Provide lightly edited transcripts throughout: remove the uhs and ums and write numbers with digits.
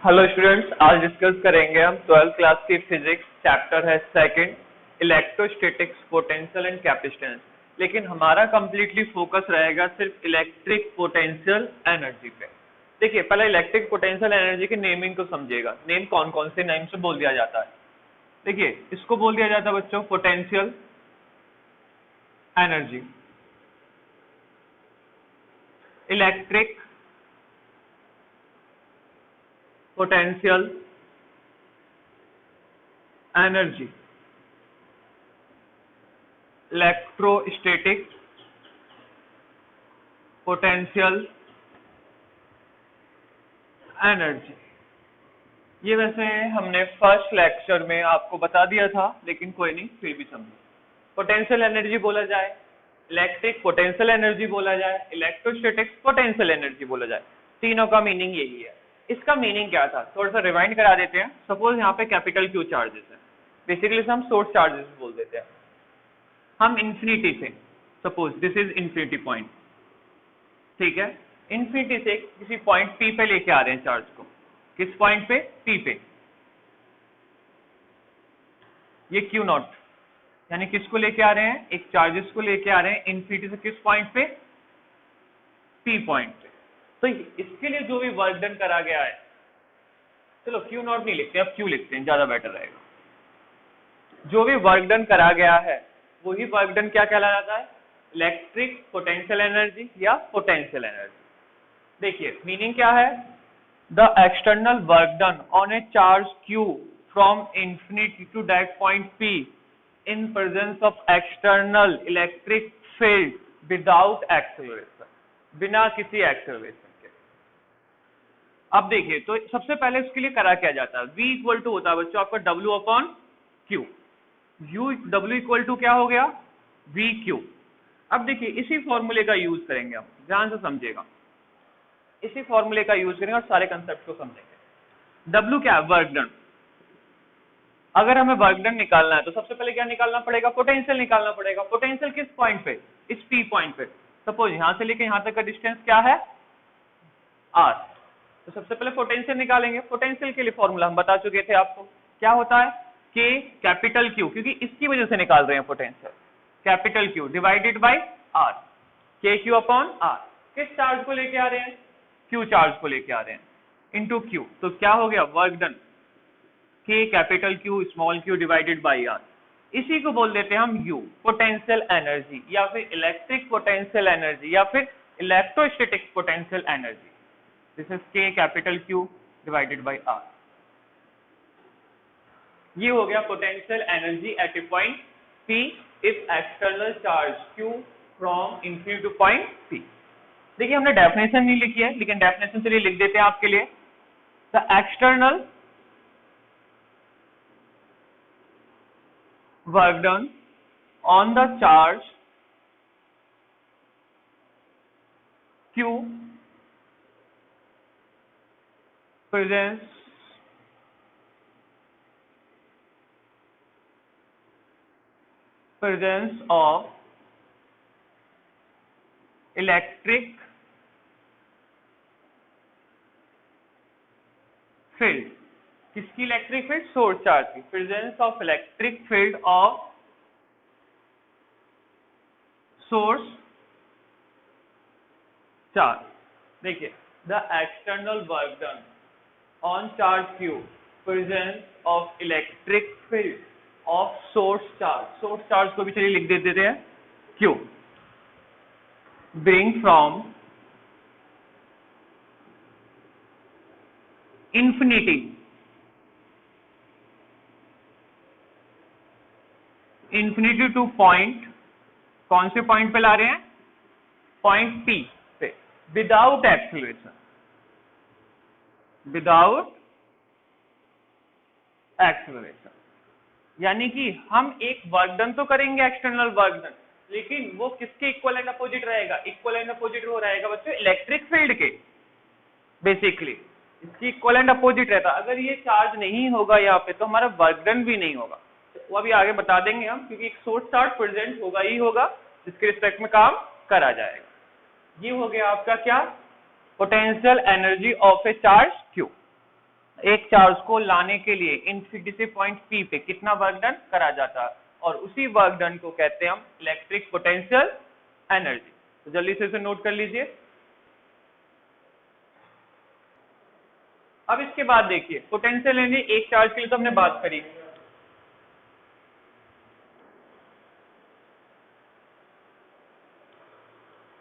Hello students, आज discuss करेंगे हम 12th क्लास की फिजिक्स। चैप्टर है second, electrostatics, potential and capacitance. लेकिन हमारा कंप्लीटली फोकस रहेगा सिर्फ इलेक्ट्रिक पोटेंशियल एनर्जी पे। देखिए, पहले इलेक्ट्रिक पोटेंशियल एनर्जी के नेमिंग को समझिएगा। नेम कौन कौन से नेम से बोल दिया जाता है। देखिए, इसको बोल दिया जाता है बच्चों potential energy, electric potential energy, electrostatic potential energy. ये वैसे हमने फर्स्ट लेक्चर में आपको बता दिया था, लेकिन कोई नहीं, फिर भी समझो। पोटेंशियल एनर्जी बोला जाए, इलेक्ट्रिक पोटेंशियल एनर्जी बोला जाए, इलेक्ट्रोस्टैटिक पोटेंशियल एनर्जी बोला जाए, तीनों का मीनिंग यही है। इसका मीनिंग क्या था, थोड़ा सा रिवाइंड करा देते हैं। सपोज यहाँ पे कैपिटल क्यू चार्जेस है, बेसिकली हम सोर्स चार्जेस बोल देते हैं। हम इंफिनिटी से, suppose this is infinity point, ठीक है, इंफिनिटी से किसी पॉइंट पी पे लेके आ रहे हैं चार्ज को। किस पॉइंट पे? पी पे। ये क्यू नॉट, यानी किसको लेके आ रहे हैं? एक चार्जेस को लेके आ रहे हैं इंफिनिटी से किस पॉइंट पे? पी पॉइंट पे। तो इसके लिए जो भी वर्क डन करा गया है, चलो क्यू नॉट नहीं लिखते, अब क्यू लिखते हैं, ज्यादा बेटर रहेगा। जो भी वर्क डन करा गया है वही वर्क डन क्या कहलाता है? इलेक्ट्रिक पोटेंशियल एनर्जी या पोटेंशियल एनर्जी। देखिए मीनिंग क्या है? The external work done on A charge Q from infinity to that point P in presence of external electric field without acceleration, बिना किसी एक्सेलरेशन के। अब देखिए, तो सबसे पहले इसके लिए करा क्या जाता है? V इक्वल टू होता है बच्चों आपका W upon Q। W equal to क्या हो गया? VQ। अब देखिए, इसी फॉर्मूले का यूज करेंगे हम, ध्यान से समझिएगा। इसी फॉर्मूले का यूज करेंगे और सारे कंसेप्ट को समझेंगे। W क्या है? Work done. अगर हमें वर्क डन निकालना है तो सबसे पहले क्या निकालना पड़ेगा? पोटेंशियल निकालना पड़ेगा। पोटेंशियल किस पॉइंट पे? इस P पॉइंट पे। सपोज यहां से लेके यहां तक का डिस्टेंस क्या है? R। तो सबसे पहले पोटेंशियल निकालेंगे। पोटेंशियल के लिए फॉर्मूला हम बता चुके थे आपको, क्या होता है? K कैपिटल Q, क्योंकि इसकी वजह से निकाल रहे हैं potential. Capital Q divided by R, KQ upon R। किस चार्ज को लेके आ रहे हैं? Q चार्ज को लेके आ रहे हैं, इंटू Q। तो क्या हो गया? Work done, K capital Q small q divided by R। इसी को बोल देते हैं हम U, पोटेंशियल एनर्जी, या फिर इलेक्ट्रिक पोटेंशियल एनर्जी, या फिर electrostatic potential energy. This is K capital Q divided by R। ये हो गया potential energy at A point P if external charge Q from infinity to point P। देखिए, हमने definition नहीं लिखी है, लेकिन डेफिनेशन चलिए लिख देते हैं आपके लिए। The external work done on the charge Q presence of electric field। किसकी इलेक्ट्रिक फील्ड? सोर्स चार्ज की। Presence of electric field of source charge. देखिए, the external work done on charge Q, presence of electric field of source charge. Source charge को भी चलिए लिख देते हैं Q, being from infinity to point, कौन से पॉइंट पे ला रहे हैं? पॉइंट P पे, विदाउट एक्सेलरेशन, विदाउट एक्सेलरेशन। यानी कि हम एक वर्क डन तो करेंगे, एक्सटर्नल वर्क डन, लेकिन वो किसके इक्वल एंड अपोजिट रहेगा? इक्वल एंड अपोजिट वो रहेगा बच्चों इलेक्ट्रिक फील्ड के। बेसिकली इसकी इक्वल एंड अपोजिट रहता। अगर ये चार्ज नहीं होगा यहाँ पे तो हमारा वर्क डन भी नहीं होगा। वो अभी आगे बता देंगे हम, क्योंकि एक सोर्स चार्ज प्रेजेंट होगा ही होगा जिसके रिस्पेक्ट में काम करा जाएगा। ये हो गया आपका क्या? Potential energy of A charge Q। एक चार्ज को लाने के लिए इन्फिनिटी से पॉइंट पी पे कितना वर्क डन करा जाता है, और उसी वर्क डन को कहते हैं हम इलेक्ट्रिक पोटेंशियल एनर्जी। तो जल्दी से इसे नोट कर लीजिए। अब इसके बाद देखिए पोटेंशियल एनर्जी एक चार्ज के लिए तो हमने बात करी,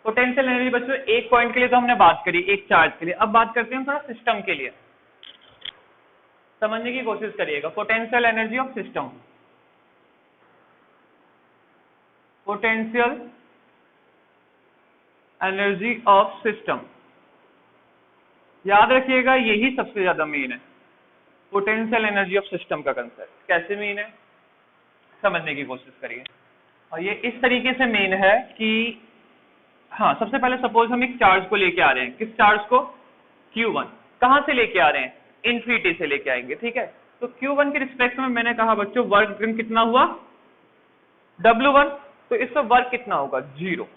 पोटेंशियल एनर्जी बच्चों एक पॉइंट के लिए तो हमने बात करी, एक चार्ज के लिए। अब बात करते हैं थोड़ा सिस्टम के लिए, समझने की कोशिश करिएगा। Potential energy of system, potential energy of system, याद रखिएगा यही सबसे ज्यादा मेन है, पोटेंशियल एनर्जी ऑफ सिस्टम का कंसेप्ट। कैसे मेन है समझने की कोशिश करिए। और ये इस तरीके से मेन है कि हाँ, सबसे पहले सपोज हम एक चार्ज को लेके आ रहे हैं, किस चार्ज को, Q1। कहां से लेके आ रहे हैं, इन्फिनिटी से लेके आएंगे, ठीक है। तो Q1 के रिस्पेक्ट में मैंने कहा बच्चों वर्क डन कितना हुआ, W1, तो इसका वर्क कितना होगा, 0।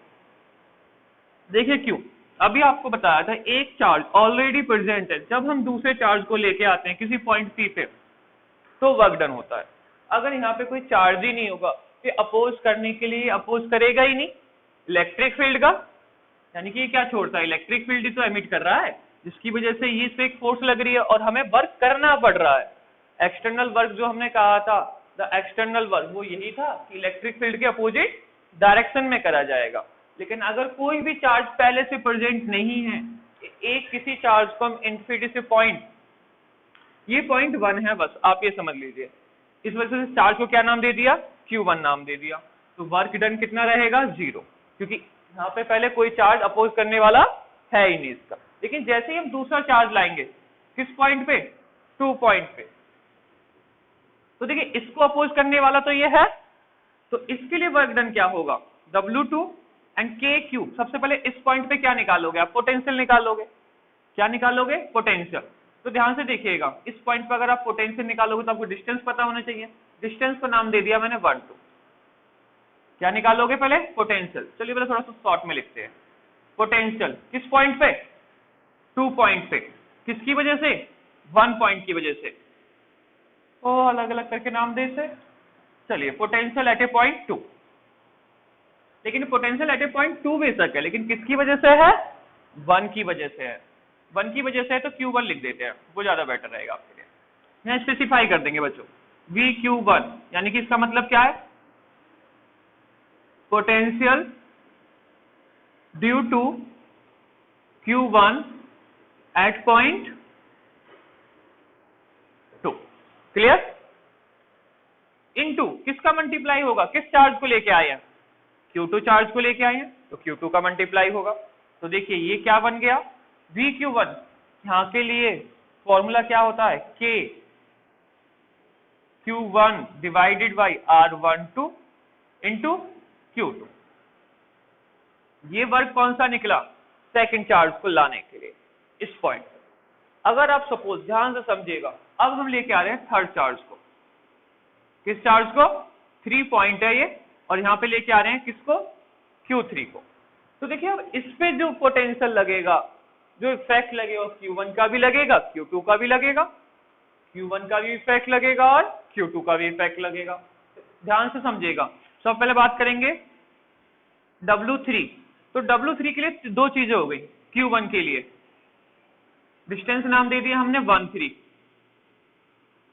देखिए क्यों, अभी आपको बताया था एक चार्ज ऑलरेडी प्रेजेंट है, जब हम दूसरे चार्ज को लेके आते हैं किसी पॉइंट P पे तो वर्क डन होता है। अगर यहाँ पे कोई चार्ज ही नहीं होगा तो अपोज करने के लिए अपोज करेगा ही नहीं इलेक्ट्रिक फील्ड का, यानी कि क्या छोड़ता है, इलेक्ट्रिक फील्ड ही तो एमिट कर रहा है, जिसकी वजह से ये इस पे एक फोर्स लग रही है और हमें वर्क करना पड़ रहा है। एक्सटर्नल वर्क जो हमने कहा था, द एक्सटर्नल वर्क, वो यही था कि इलेक्ट्रिक फील्ड के अपोजिट डायरेक्शन में करा जाएगा। लेकिन अगर कोई भी चार्ज पहले से प्रेजेंट नहीं है, एक किसी चार्ज को हम इन्फिनिटी से पॉइंट, ये पॉइंट 1 है बस, आप ये समझ लीजिए, इस वजह से चार्ज को क्या नाम दे दिया, Q1 नाम दे दिया। तो वर्क डन कितना रहेगा, 0, क्योंकि यहाँ पे पहले कोई चार्ज अपोज करने वाला है ही नहीं इसका। लेकिन जैसे ही हम दूसरा चार्ज लाएंगे किस पॉइंट पे, 2 पॉइंट पे, तो देखिए इसको अपोज करने वाला तो ये है, तो इसके लिए वर्क डन क्या होगा, W2 एंड KQ। सबसे पहले इस पॉइंट पे क्या निकालोगे आप, पोटेंशियल निकालोगे, क्या निकालोगे, पोटेंशियल। तो ध्यान से देखिएगा, इस पॉइंट पर अगर आप पोटेंशियल निकालोगे तो आपको डिस्टेंस पता होना चाहिए, डिस्टेंस को नाम दे दिया मैंने 1, 2। क्या निकालोगे पहले, पोटेंशियल। चलिए पहले थोड़ा सा शॉर्ट में लिखते हैं, पोटेंशियल किस पॉइंट पे, 2 पॉइंट पे, किसकी वजह से, 1 पॉइंट की वजह से, ओ अलग अलग करके नाम दे से। चलिए पोटेंशियल एट ए पॉइंट 2, लेकिन पोटेंशियल एट ए पॉइंट 2 बेशक है, लेकिन किसकी वजह से है, 1 की वजह से है, 1 की वजह से है, तो Q1 लिख देते हैं, वो ज्यादा बेटर रहेगा आपके लिए। यहाँ स्पेसिफाई कर देंगे बच्चों, VQ1, यानी कि इसका मतलब क्या है, potential due to Q1 at point 2, clear. Into किसका मल्टीप्लाई होगा, किस चार्ज को लेके आए हैं, Q2 चार्ज को लेके आए हैं, तो Q2 का मल्टीप्लाई होगा। तो देखिए ये क्या बन गया, VQ1, यहाँ के लिए फॉर्मूला क्या होता है, K Q1 divided by R12 into Q2। ये वर्क कौन सा निकला, सेकंड चार्ज को लाने के लिए इस पॉइंट पर। अगर आप सपोज ध्यान से समझिएगा, अब हम लेके आ रहे हैं थर्ड चार्ज को, किस चार्ज को, 3 पॉइंट है ये, और यहाँ पे लेके आ रहे हैं किसको, Q3 को। तो देखिए अब इस पे जो पोटेंशियल लगेगा, जो इफेक्ट लगेगा, Q1 का भी लगेगा, Q2 का भी लगेगा, Q1 का भी इफेक्ट लगेगा और Q2 का भी इफेक्ट लगेगा। ध्यान से समझिएगा। सब पहले बात करेंगे W3, तो W3 के लिए 2 चीजें हो गई, Q1 के लिए डिस्टेंस नाम दे दिया हमने 13,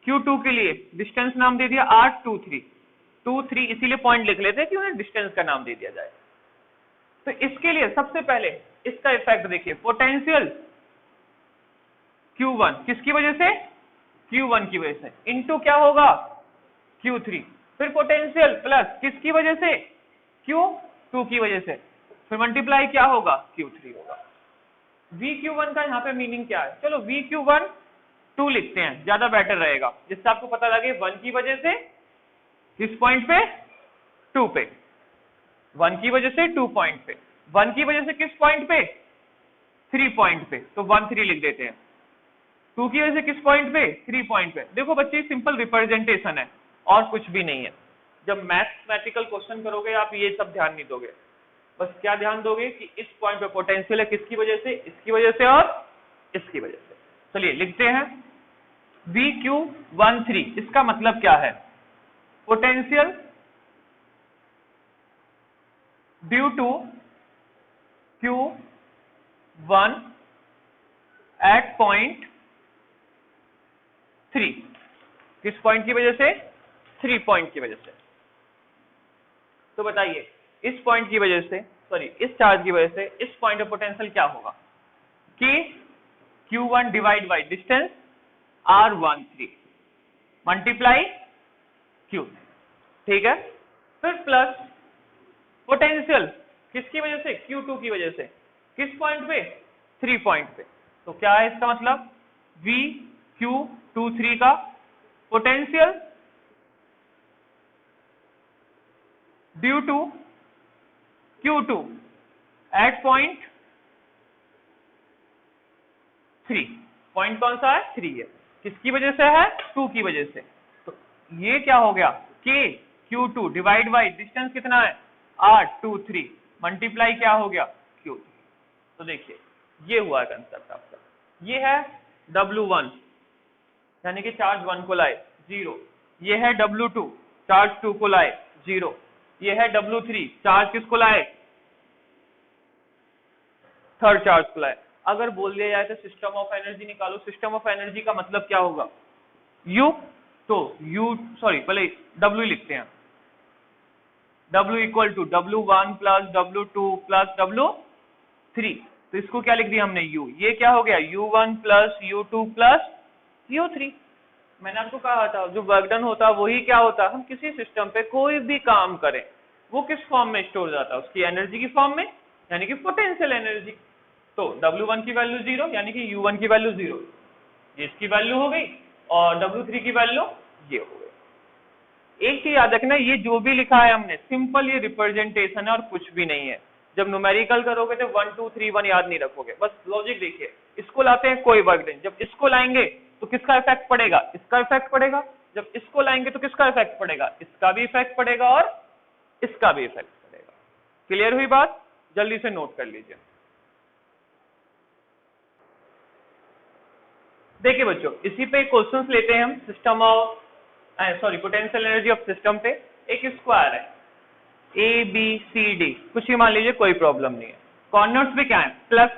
Q2 के लिए डिस्टेंस नाम दे दिया R23, 23 इसीलिए पॉइंट लिख लेते हैं कि उन्हें डिस्टेंस का नाम दे दिया जाए। तो इसके लिए सबसे पहले इसका इफेक्ट देखिए, पोटेंशियल Q1 किसकी वजह से, Q1 की वजह से, इनटू क्या होगा, Q3, फिर पोटेंशियल प्लस किसकी वजह से, Q2 की वजह से, फिर मल्टीप्लाई क्या होगा, Q3 होगा। VQ1 का यहाँ पे मीनिंग क्या है, चलो VQ1 2 लिखते हैं, ज्यादा बेटर रहेगा, जिससे आपको पता लगे 1 की वजह से किस पॉइंट पे, 2 पे, 1 की वजह से 2 पॉइंट पे, 1 की वजह से किस पॉइंट पे, 3 पॉइंट पे, तो 1 3 लिख देते हैं। 2 की वजह से किस पॉइंट पे, 3 पॉइंट पे। देखो बच्चे सिंपल रिप्रेजेंटेशन है और कुछ भी नहीं है। जब मैथमेटिकल क्वेश्चन करोगे आप ये सब ध्यान नहीं दोगे, बस क्या ध्यान दोगे कि इस पॉइंट पे पोटेंशियल है किसकी वजह से, इसकी वजह से और इसकी वजह से। चलिए लिखते हैं, VQ13, इसका मतलब क्या है? Potential due to Q1 at point 3, किस पॉइंट की वजह से? 3 पॉइंट की वजह से। तो बताइए इस पॉइंट की वजह से, सॉरी इस चार्ज की वजह से इस पॉइंट पर पोटेंशियल क्या होगा? कि Q1 divide by distance R13 multiply Q, ठीक है। फिर प्लस पोटेंशियल किसकी वजह से? Q2 की वजह से। किस पॉइंट पे? 3 पॉइंट पे। तो क्या है इसका मतलब? VQ23 का potential due to Q2 at point 3, point कौन सा है? 3 है। किसकी वजह से है? 2 की वजह से। तो ये क्या हो गया? K Q2 divide by distance कितना है? R23 मल्टीप्लाई क्या हो गया? Q3। तो देखिए ये हुआ कंसेप्ट आपका। ये है W1 यानी कि चार्ज 1 को लाए 0, ये है W2 चार्ज 2 को लाए 0, ये है W3 चार्ज किसको लाए? थर्ड चार्ज को लाए। अगर बोल दिया जाए तो सिस्टम ऑफ एनर्जी निकालो, सिस्टम ऑफ एनर्जी का मतलब क्या होगा? U, तो U सॉरी पहले W लिखते हैं, W equal to W1 plus W2 plus W3। तो इसको क्या लिख दिया हमने? U। ये क्या हो गया? U1 plus U2 plus U3। मैंने आपको कहा था जो वर्क डन होता वही क्या होता? हम किसी सिस्टम पे कोई भी काम करें वो किस फॉर्म में स्टोर जाता है? उसकी एनर्जी की फॉर्म में, यानी कि पोटेंशियल एनर्जी। तो W1 की वैल्यू 0 यानी कि U1 की वैल्यू 0, ये इसकी वैल्यू हो गई, और W3 की वैल्यू ये हो गई। एक चीज याद रखना, ये जो भी लिखा है हमने सिंपल ये रिप्रेजेंटेशन है और कुछ भी नहीं है। जब न्यूमेरिकल करोगे तो 1 2 3 1 याद नहीं रखोगे, बस लॉजिक देखिए। इसको लाते हैं कोई वर्क डन, जब इसको लाएंगे तो किसका इफेक्ट पड़ेगा? इसका इफेक्ट पड़ेगा। जब इसको लाएंगे तो किसका इफेक्ट पड़ेगा? इसका भी इफेक्ट पड़ेगा और इसका भी इफेक्ट पड़ेगा। क्लियर हुई बात? जल्दी से नोट कर लीजिए। देखिए बच्चों इसी पे क्वेश्चंस लेते हैं हम system of sorry potential energy of system पे। एक स्क्वायर है ABCD, कुछ ही मान लीजिए, कोई प्रॉब्लम नहीं है। कॉर्नर्स पे क्या है? Plus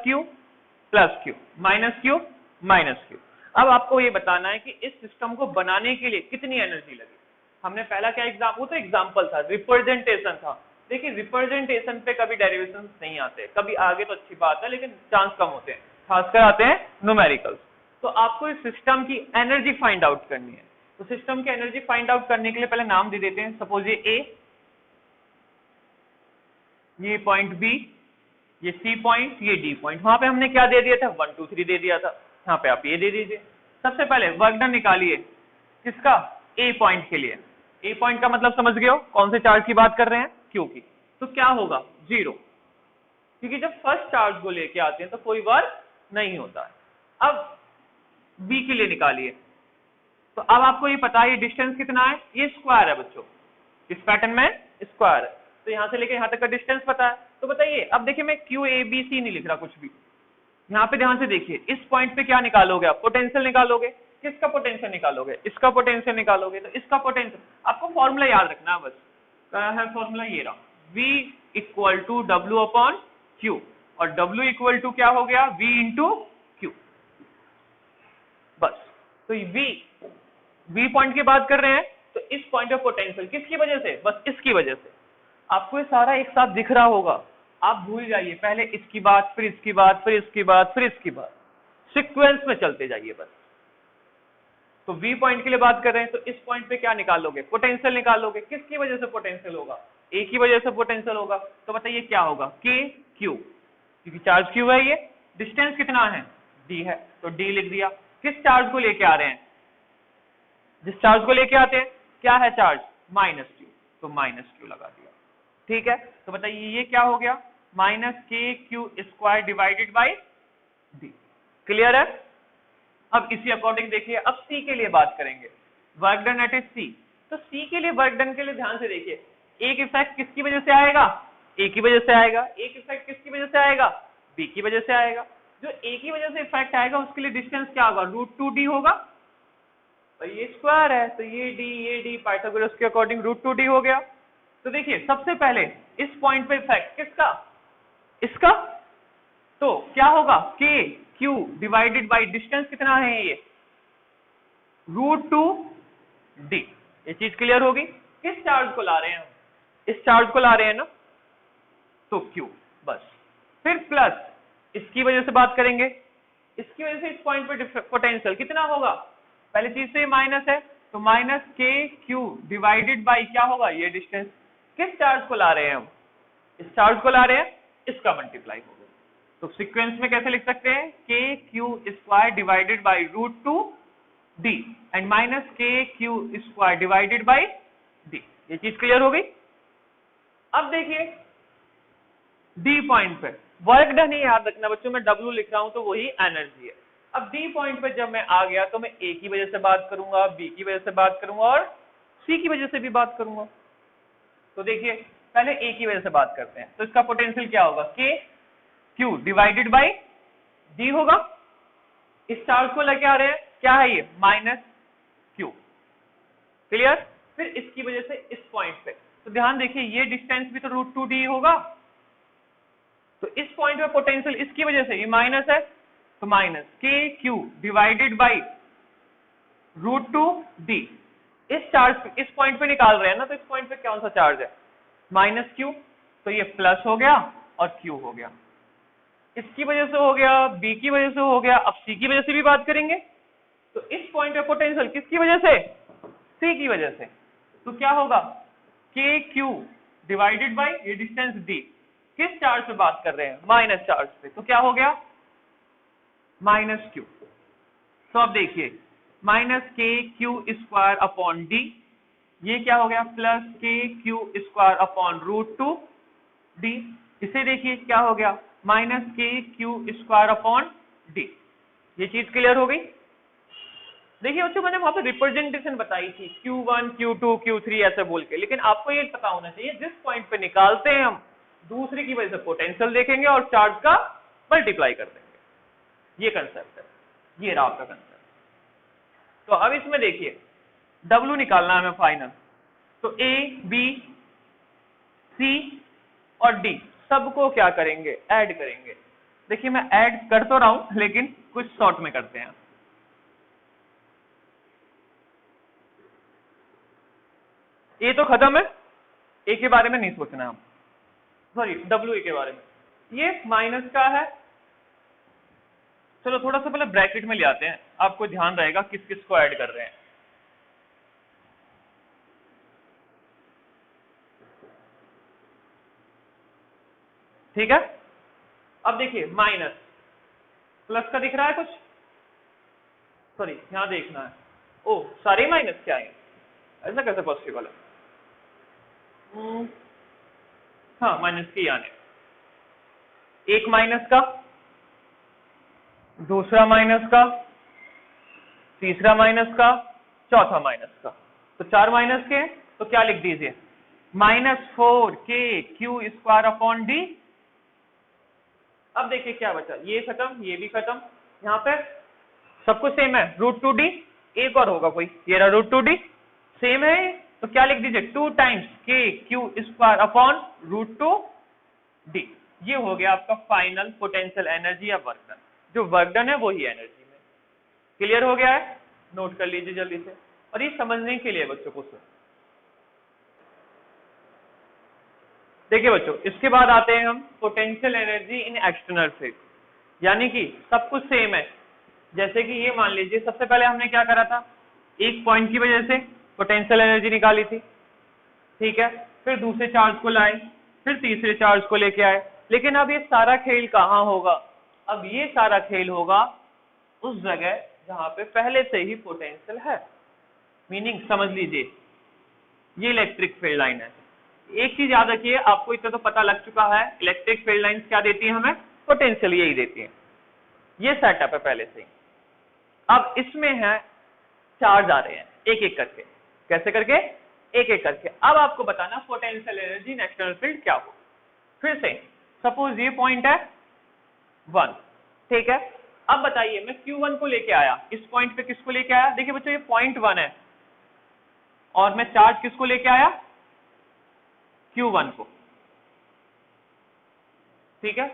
Q minus Q। अब आपको ये बताना है कि इस सिस्टम को बनाने के लिए कितनी एनर्जी लगी। हमने पहला क्या एग्जाम, वो तो एग्जाम्पल था, रिप्रेजेंटेशन था। देखिए रिप्रेजेंटेशन पे कभी डेरिवेशन नहीं आते, कभी आगे तो अच्छी बात है लेकिन चांस कम होते हैं, खासकर आते हैं न्यूमेरिकल्स। तो आपको इस सिस्टम की एनर्जी फाइंड आउट करनी है। तो सिस्टम की एनर्जी फाइंड आउट करने के लिए पहले नाम दे देते हैं। सपोज ये A, ये पॉइंट B, ये C पॉइंट, ये D पॉइंट। वहां पे हमने क्या दे दिया था? 1 2 3 दे दिया था। यहाँ पे आप ये दे दीजिए। सबसे पहले वर्क डन निकालिए किसका? A पॉइंट के लिए। A पॉइंट का मतलब समझ गए हो? कौन से चार्ज की बात कर रहे हैं? Q की। तो क्या होगा? 0, क्योंकि जब फर्स्ट चार्ज को लेके आते हैं तो कोई वर्क नहीं होता है। अब B के लिए निकालिए। तो अब आपको ये पता है ये डिस्टेंस कितना है? ये स्क्वायर है बच्चों, इस पैटर्न में स्क्वायर है। तो यहां से लेके यहां तक का डिस्टेंस पता है। तो बताइए, अब देखिए मैं QABC नहीं लिख रहा कुछ भी, यहाँ पे ध्यान से देखिए। इस पॉइंट पे क्या निकालोगे आप? पोटेंशियल निकालोगे। किसका पोटेंशियल निकालोगे? इसका पोटेंशियल निकालोगे। तो इसका पोटेंशियल आपको फॉर्मूला याद रखना है बस। क्या है फॉर्मूला? ये रहा, V equal to W upon Q, और W इक्वल टू क्या हो गया? V into Q। बस। तो V पॉइंट की बात कर रहे हैं, तो इस पॉइंट ऑफ पोटेंशियल किसकी वजह से? बस इसकी वजह से। आपको ये सारा एक साथ दिख रहा होगा, आप भूल जाइए, पहले इसकी बात, फिर इसकी बात, फिर इसकी बात, फिर इसकी बात, सीक्वेंस में चलते जाइए बस। तो V पॉइंट के लिए बात कर रहे हैं, तो इस पॉइंट पे क्या निकालोगे? पोटेंशियल निकालोगे। किसकी वजह से पोटेंशियल होगा? A की वजह से पोटेंशियल होगा। तो बताइए क्या होगा? K Q, क्योंकि चार्ज Q है। ये डिस्टेंस कितना है? D है, तो D लिख दिया। किस चार्ज को लेके आ रहे हैं? जिस चार्ज को लेके आते हैं क्या है चार्ज? -Q, तो -Q लगा दिया। ठीक है, तो बताइए ये क्या हो गया? -KQ² divided by D। Clear है? अब इसी अकॉर्डिंग देखिए, अब C के लिए बात करेंगे। Work done at C। तो C के लिए वर्क डन के लिए ध्यान से देखिए, एक इफेक्ट किसकी वजह से आएगा? A की वजह से आएगा। एक इफेक्ट किसकी वजह से आएगा? B की वजह से आएगा। जो A की वजह से इफेक्ट आएगा उसके लिए डिस्टेंस क्या होगा? √2D होगा। और ये स्क्वायर है, तो ये डी पाइथागोरस के अकॉर्डिंग √2d हो गया। तो देखिए सबसे पहले इस पॉइंट पे इफेक्ट किसका, इसका, तो क्या होगा k q divided by distance कितना है ये √2d। ये चीज क्लियर होगी। किस चार्ज को ला रहे हैं हम, इस चार्ज को ला रहे हैं ना, तो q बस। फिर प्लस इसकी वजह से बात करेंगे, इसकी वजह से इस पॉइंट पे पोटेंशियल कितना होगा, पहले चीज से माइनस है तो minus K Q divided by क्या होगा ये डिस्टेंस। किस चार्ज को ला रहे हैं हम, इस चार्ज को ला रहे हैं, इसका मल्टीप्लाई होगा। तो सीक्वेंस में कैसे लिख सकते हैं, K Q square divided by √2d and minus K Q square divided by D. ये चीज क्लियर हो गई। अब देखिए डी पॉइंट पे वर्क डन ही याद रखना बच्चों, मैं W लिख रहा हूं तो वही एनर्जी है। अब डी पॉइंट पे जब मैं आ गया तो मैं ए की वजह से बात करूंगा, बी की वजह से बात करूंगा और सी की वजह से भी बात करूंगा। तो देखिए पहले ए की वजह से बात करते हैं, तो इसका पोटेंशियल क्या होगा, के क्यू डिवाइडेड बाई डी होगा। इस चार्ज को लेके आ रहे हैं, क्या है ये माइनस क्यू, क्लियर। फिर इसकी वजह से इस पॉइंट पे, तो ध्यान देखिए ये डिस्टेंस भी तो √2d होगा, तो इस पॉइंट पे पोटेंशियल इसकी वजह से ये माइनस है, तो minus K Q divided by √2d। इस चार्ज इस पॉइंट पे निकाल रहे हैं ना, तो इस पॉइंट पे कौन सा चार्ज है, माइनस क्यू, तो ये प्लस हो गया और क्यू हो गया। इसकी वजह से हो गया, बी की वजह से हो गया, अब सी की वजह से भी बात करेंगे। तो इस पॉइंट पे पोटेंशियल किसकी वजह से, सी की वजह से, तो क्या होगा के क्यू डिवाइडेड बाई ये डिस्टेंस डी। किस चार्ज पे बात कर रहे हैं, माइनस चार्ज पे, तो क्या हो गया माइनस क्यू। तो अब देखिए minus K Q square upon D, ये क्या हो गया प्लस के क्यू स्क्वायर अपॉन √2d। इसे देखिए क्या हो गया minus K Q square upon D. ये चीज क्लियर हो गई। देखिए बच्चों मैंने वहां पे रिप्रेजेंटेशन बताई थी Q1 Q2 Q3 ऐसे बोल के, लेकिन आपको ये पता होना चाहिए जिस पॉइंट पे निकालते हैं हम दूसरे की वजह से पोटेंशियल देखेंगे और चार्ज का मल्टीप्लाई कर देंगे। ये कंसेप्ट है, ये रहा आपका कंसेप्ट। तो अब इसमें देखिए W निकालना है हमें फाइनल, तो A B C और D सबको क्या करेंगे, ऐड करेंगे। देखिए मैं ऐड कर तो रहा हूं लेकिन कुछ शॉर्ट में करते हैं। ए तो खत्म है, ए के बारे में नहीं सोचना है हम, सॉरी डब्ल्यू ए के बारे में। ये माइनस का है, चलो थोड़ा सा पहले ब्रैकेट में ले आते हैं, आपको ध्यान रहेगा किस किस को ऐड कर रहे हैं। ठीक है, अब देखिए माइनस प्लस का दिख रहा है कुछ, सॉरी यहां देखना है, ओ सारे माइनस क्या है, ऐसा कैसे पॉसिबल है। हाँ माइनस के आने, एक माइनस का, दूसरा माइनस का, तीसरा माइनस का, चौथा माइनस का, तो 4 माइनस के, तो क्या लिख दीजिए -4 के क्यू स्क्वायर अपॉन डी। अब देखिए क्या बचा, ये खत्म, ये भी खत्म, यहाँ पे सब कुछ सेम है, √2d, एक और होगा कोई, ये रहा √2d सेम है, तो क्या लिख दीजिए 2 टाइम्स के क्यू स्क्वायर अपॉन √2d। ये हो गया आपका फाइनल पोटेंशियल एनर्जी या वर्क डन। जो वर्क डन है वही एनर्जी में। क्लियर हो गया है, नोट कर लीजिए जल्दी से, और ये समझने के लिए बच्चों को सुन। देखिए बच्चों इसके बाद आते हैं हम potential energy in external field, यानी कि सब कुछ सेम है। जैसे कि ये मान लीजिए सबसे पहले हमने क्या करा था, एक पॉइंट की वजह से पोटेंशियल एनर्जी निकाली थी, ठीक है, फिर दूसरे चार्ज को लाए, फिर तीसरे चार्ज को लेके आए। लेकिन अब ये सारा खेल कहाँ होगा, अब ये सारा खेल होगा उस जगह जहां पे पहले से ही पोटेंशियल है। मीनिंग समझ लीजिए ये इलेक्ट्रिक फील्ड लाइन है। एक चीज याद रखिए, आपको इतना तो पता लग चुका है, इलेक्ट्रिक फील्ड लाइंस क्या देती है हमें, पोटेंशियल यही देती है। ये सेटअप है पहले से ही। अब इसमें है चार्ज आ रहे हैं एक एक करके, कैसे करके, एक एक करके। अब आपको बताना potential energy in external field क्या हो। फिर से सपोज ये पॉइंट है 1, ठीक है, अब बताइए मैं Q1 को लेके आया, इस पॉइंट पे किसको लेके आया? देखिए बच्चों ये पॉइंट 1 है और मैं चार्ज किसको लेके आया? Q1 को। ठीक है,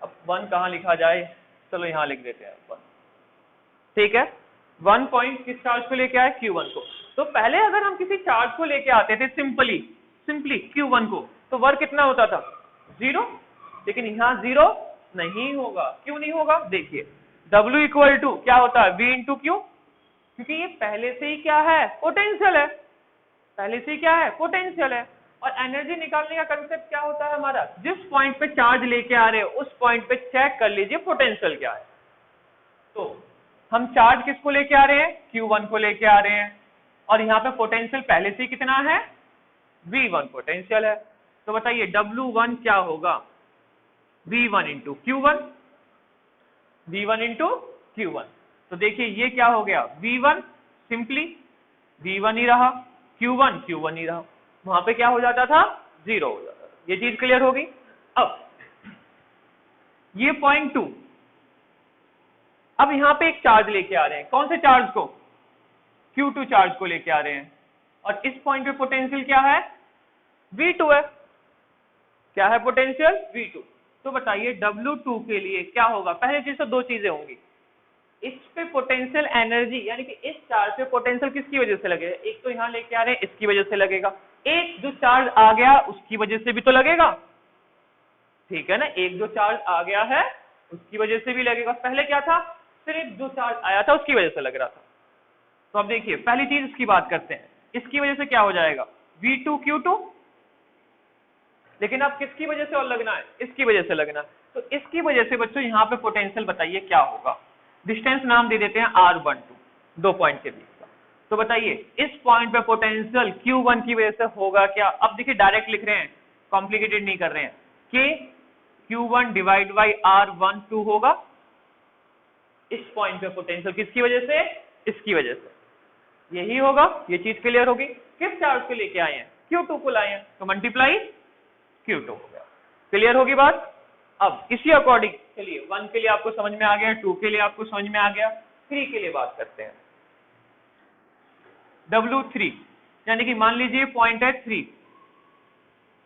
अब 1 कहां लिखा जाए, चलो यहां लिख देते हैं 1। ठीक है, 1 पॉइंट किस चार्ज को लेके आए? Q1 को। तो पहले अगर हम किसी चार्ज को लेके आते थे सिंपली Q1 को, तो वर्क कितना होता था? 0। लेकिन यहाँ 0 नहीं होगा। क्यों नहीं होगा? देखिए W इक्वल टू क्या होता है? V इंटू क्यू, क्योंकि ये पहले से ही क्या है? पोटेंशियल है। पहले से ही क्या है? पोटेंशियल है। और एनर्जी निकालने का कंसेप्ट क्या होता है हमारा? जिस पॉइंट पे चार्ज लेके आ रहे हो उस पॉइंट पे चेक कर लीजिए पोटेंशियल क्या है। तो हम चार्ज किसको लेके आ रहे हैं? Q1 को लेके आ रहे हैं और यहाँ पे पोटेंशियल पहले से ही कितना है? V1 पोटेंशियल है। तो बताइए W1 क्या होगा? V1 into Q1, V1 into Q1। तो देखिए ये क्या हो गया? V1 सिंपली V1 ही रहा, Q1 ही रहा। वहां पे क्या हो जाता था? 0 हो जाता था। ये चीज क्लियर होगी। अब ये पॉइंट 2, अब यहां पे एक चार्ज लेके आ रहे हैं। कौन से चार्ज को? Q2 चार्ज को लेके आ रहे हैं और इस पॉइंट पे पोटेंशियल क्या है? V2 है। क्या है पोटेंशियल? V2। तो बताइए W2 के लिए क्या होगा? पहले चीज तो दो चीजें होंगी, इस पे पोटेंशियल एनर्जी यानी कि इस चार्ज पे पोटेंशियल किसकी वजह से लगेगा? एक तो यहां लेके आ रहे हैं इसकी वजह से लगेगा, एक जो चार्ज आ गया उसकी वजह से भी तो लगेगा। ठीक है ना, एक जो चार्ज आ गया है उसकी वजह से भी लगेगा। पहले क्या था? सिर्फ जो चार्ज आया था उसकी वजह से लग रहा था। तो अब देखिए पहली चीज इसकी बात करते हैं, इसकी वजह से क्या हो जाएगा? V2 Q2। लेकिन अब किसकी वजह से और लगना है? इसकी वजह से लगना है। तो इसकी वजह से बच्चों यहाँ पे पोटेंशियल बताइए क्या होगा? डिस्टेंस नाम दे देते हैं R12, दो पॉइंट के बीच का। तो बताइए इस पॉइंट पे पोटेंशियल Q1 की वजह से होगा क्या? अब देखिए डायरेक्ट लिख रहे हैं, कॉम्प्लिकेटेड नहीं कर रहे हैं, कि Q1 डिवाइड बाई R12 होगा। इस पॉइंट पे पोटेंशियल किसकी वजह से? इसकी वजह से। यही होगा, ये चीज क्लियर होगी। किस चार्ज को लेके आए हैं? Q2 को लाए हैं, तो मल्टीप्लाई Q2 हो गया। क्लियर होगी बात। अब इसी अकॉर्डिंग चलिए 1 के लिए आपको समझ में आ गया, 2 के लिए आपको समझ में आ गया, 3 के लिए बात करते हैं। W3 यानी कि मान लीजिए पॉइंट है 3।